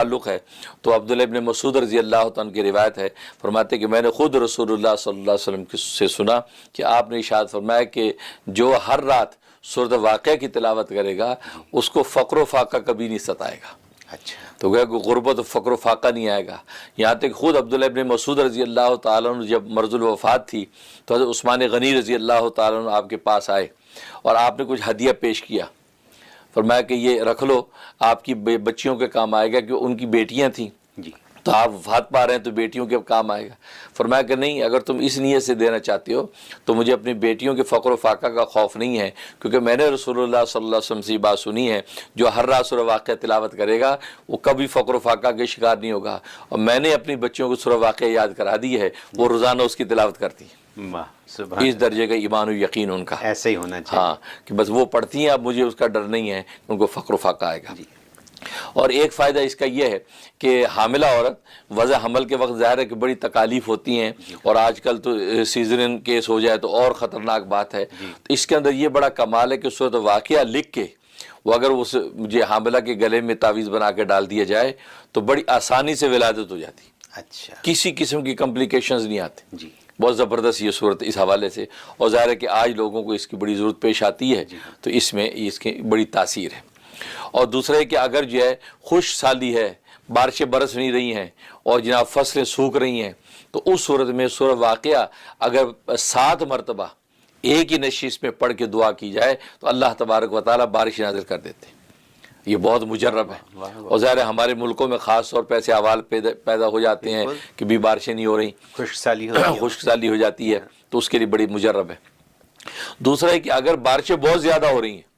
تعلق ہے تو عبداللہ ابن مسعود رضی اللہ عنہ کی روایت ہے، فرماتے کہ میں نے خود رسول اللہ صلی اللہ علیہ وسلم سے سنا کہ آپ نے ارشاد فرمایا کہ جو ہر رات سورۃ واقعہ کی تلاوت کرے گا اس کو فقر و فاقہ کبھی نہیں ستائے گا۔ اچھا، تو گویا کہ غربت و فقر و فاقہ نہیں آئے گا۔ یہاں تک خود عبداللہ ابن مسعود رضی اللہ تعالیٰ عنہ جب مرض الوفات تھی تو حضرت عثمان غنی رضی اللہ تعالیٰ عنہ آپ کے پاس آئے اور آپ نے کچھ ہدیہ پیش کیا، فرمایا کہ یہ رکھ لو، آپ کی بچیوں کے کام آئے گا، کہ ان کی بیٹیاں تھیں جی، تو آپ وفات پا رہے ہیں تو بیٹیوں کے کام آئے گا۔ فرمایا کہ نہیں، اگر تم اس نیت سے دینا چاہتے ہو تو مجھے اپنی بیٹیوں کے فقر و فاقہ کا خوف نہیں ہے، کیونکہ میں نے رسول اللہ صلی اللہ علیہ وسلم سے یہ بات سنی ہے جو ہر رات سورہ واقعہ تلاوت کرے گا وہ کبھی فقر و فاقہ کے شکار نہیں ہوگا، اور میں نے اپنی بچیوں کو سورہ واقعہ یاد کرا دی ہے، وہ روزانہ اس کی تلاوت کرتی ہیں۔ واہ، سبحان اس درجے کا ایمان و یقین ان کا، ایسا ہی ہونا چاہیے۔ ہاں، کہ بس وہ پڑھتی ہیں، اب مجھے اس کا ڈر نہیں ہے، ان کو فقر و فاقہ آئے گا۔ جی، اور ایک فائدہ اس کا یہ ہے کہ حاملہ عورت وضع حمل کے وقت ظاہر ہے کہ بڑی تکالیف ہوتی ہیں، اور آج کل تو سیزرین کیس ہو جائے تو اور خطرناک بات ہے، تو اس کے اندر یہ بڑا کمال ہے کہ سورۃ واقعہ لکھ کے وہ اگر اس مجھے حاملہ کے گلے میں تعویذ بنا کے ڈال دیا جائے تو بڑی آسانی سے ولادت ہو جاتی، اچھا، کسی قسم کی کمپلیکیشنز نہیں آتے۔ جی، بہت زبردست یہ صورت اس حوالے سے، اور ظاہر ہے کہ آج لوگوں کو اس کی بڑی ضرورت پیش آتی ہے، تو اس میں اس کی بڑی تاثیر ہے۔ اور دوسرا ہے کہ اگر جو ہے خشک سالی ہے، بارشیں برس نہیں رہی ہیں اور جناب فصلیں سوکھ رہی ہیں، تو اس صورت میں سورہ واقعہ اگر 7 مرتبہ ایک ہی نشست میں پڑھ کے دعا کی جائے تو اللہ تبارک و تعالیٰ بارش نازل کر دیتے ہیں۔ یہ بہت مجرب ہے، اور ظاہر ہے ہمارے ملکوں میں خاص طور پہ ایسے احوال پیدا ہو جاتے ہیں کہ بھی بارشیں نہیں ہو رہی، خشک سالی ہو جاتی ہے، تو اس کے لیے بڑی مجرب ہے۔ دوسرا ہے کہ اگر بارشیں بہت زیادہ ہو رہی ہیں،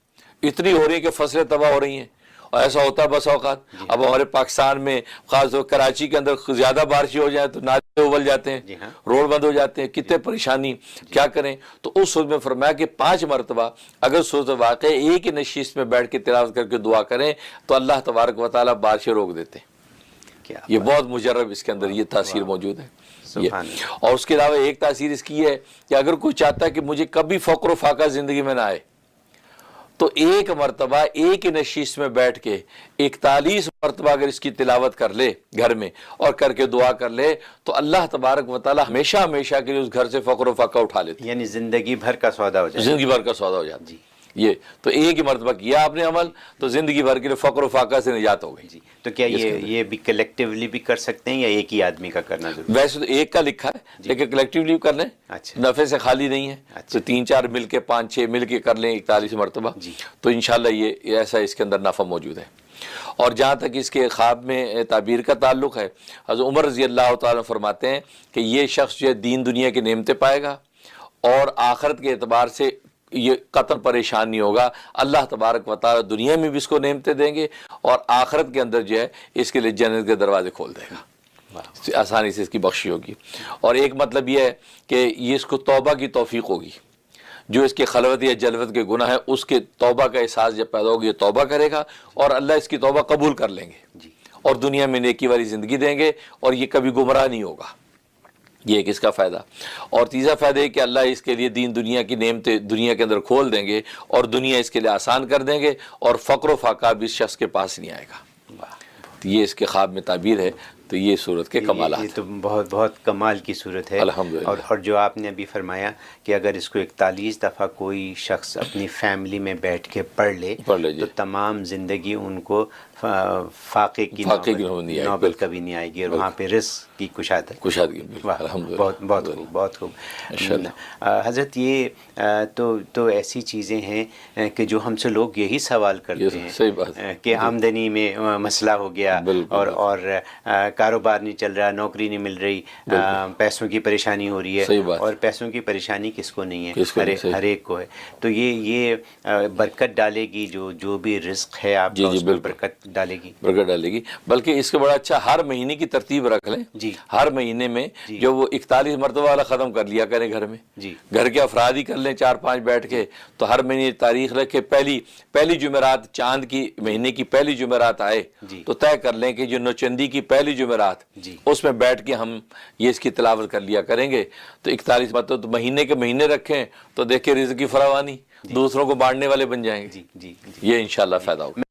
اتنی ہو رہی ہیں کہ فصلیں تباہ ہو رہی ہیں، اور ایسا ہوتا ہے بس اوقات، اب ہمارے پاکستان میں خاص طور کراچی کے اندر زیادہ بارشیں ہو جائیں تو نالے ابل جاتے ہیں، روڈ بند ہو جاتے ہیں، کتنے پریشانی، کیا کریں؟ تو اس وقت میں فرمایا کہ 5 مرتبہ اگر سورۃ واقعہ ایک ہی نشست میں بیٹھ کے تلاوت کر کے دعا کریں تو اللہ تبارک و تعالیٰ بارشیں روک دیتے ہیں۔ یہ بہت مجرب اس کے اندر یہ تاثیر موجود ہے۔ اور اس کے علاوہ ایک تاثیر اس کی ہے کہ اگر کوئی چاہتا ہے کہ مجھے کبھی فقر و فاقہ زندگی میں نہ آئے تو ایک مرتبہ ایک ہی نشست میں بیٹھ کے 41 مرتبہ اگر اس کی تلاوت کر لے گھر میں اور کر کے دعا کر لے تو اللہ تبارک و تعالیٰ ہمیشہ ہمیشہ کے لیے اس گھر سے فقر و فاقہ اٹھا لیتے، یعنی زندگی بھر کا سودا ہو جائے، زندگی بھر کا سودا ہو جاتا۔ جی، یہ تو ایک ہی مرتبہ کیا آپ نے عمل تو زندگی بھر کے لیے فقر و فاقہ سے نجات ہو گئی۔ جی، تو کیا یہ بھی کلیکٹیولی بھی کر سکتے ہیں یا ایک ہی آدمی کا کرنا ضروری؟ ویسے تو ایک کا لکھا ہے لیکن کلیکٹیولی کر لیں، نفع سے خالی نہیں ہے، تو 3-4 مل کے 5-6 مل کے کر لیں 41 مرتبہ، تو انشاءاللہ یہ ایسا اس کے اندر نفع موجود ہے۔ اور جہاں تک اس کے خواب میں تعبیر کا تعلق ہے، حضرت عمر رضی اللہ تعالیٰ فرماتے ہیں کہ یہ شخص جو ہے دین دنیا کی نعمتیں پائے گا اور آخرت کے اعتبار سے یہ قطع پریشان نہیں ہوگا، اللہ تبارک و تعالیٰ دنیا میں بھی اس کو نعمتیں دیں گے اور آخرت کے اندر جو ہے اس کے لیے جنت کے دروازے کھول دے گا، آسانی سے اس کی بخشی ہوگی۔ اور ایک مطلب یہ ہے کہ یہ اس کو توبہ کی توفیق ہوگی، جو اس کے خلوت یا جلوت کے گناہ ہیں اس کے توبہ کا احساس جب پیدا ہوگی یہ توبہ کرے گا اور اللہ اس کی توبہ قبول کر لیں گے اور دنیا میں نیکی والی زندگی دیں گے اور یہ کبھی گمراہ نہیں ہوگا۔ یہ ایک اس کا فائدہ۔ اور تیسرا فائدہ ہے کہ اللہ اس کے لیے دین دنیا کی نعمتیں دنیا کے اندر کھول دیں گے اور دنیا اس کے لیے آسان کر دیں گے اور فقر و فاقہ بھی اس شخص کے پاس نہیں آئے گا۔ تو یہ اس کے خواب میں تعبیر ہے، تو یہ صورت کے کمالات ہیں۔ یہ تو بہت بہت کمال کی صورت ہے الحمدللہ۔ اور جو آپ نے ابھی فرمایا کہ اگر اس کو 41 دفعہ کوئی شخص اپنی فیملی میں بیٹھ کے پڑھ لے تو تمام زندگی ان کو فاقے کی نوبت کبھی نہیں آئے گی اور وہاں پہ رزق کی کشادگی۔ بہت خوب، بہت خوب۔ حضرت یہ تو ایسی چیزیں ہیں کہ جو ہم سے لوگ یہی سوال کرتے ہیں کہ آمدنی میں مسئلہ ہو گیا اور کاروبار نہیں چل رہا، نوکری نہیں مل رہی، پیسوں کی پریشانی ہو رہی ہے، اور پیسوں کی پریشانی کس کو نہیں ہے؟ ہر ایک کو ہے۔ تو یہ برکت ڈالے گی، جو بھی رزق ہے آپ کا اس میں برکت ڈالے گی۔ بلکہ اس کے بڑا اچھا ہر مہینے کی ترتیب رکھ لیں، ہر مہینے میں جو وہ 41 مرتبہ والا ختم کر لیا کریں گھر میں، گھر کے افراد ہی کر لیں 4-5 بیٹھ کے، تو ہر مہینے تاریخ رکھ کے پہلی جمعرات چاند کی مہینے کی پہلی جمعرات آئے تو طے کر لیں کہ جو نوچندی کی پہلی جمعرات اس میں بیٹھ کے ہم یہ اس کی تلاوت کر لیا کریں گے، تو 41 مرتبہ مہینے کے مہینے رکھیں تو دیکھیں رزق کی فراوانی، دوسروں کو بانٹنے والے بن جائیں گے۔ یہ انشاءاللہ فائدہ ہوگا۔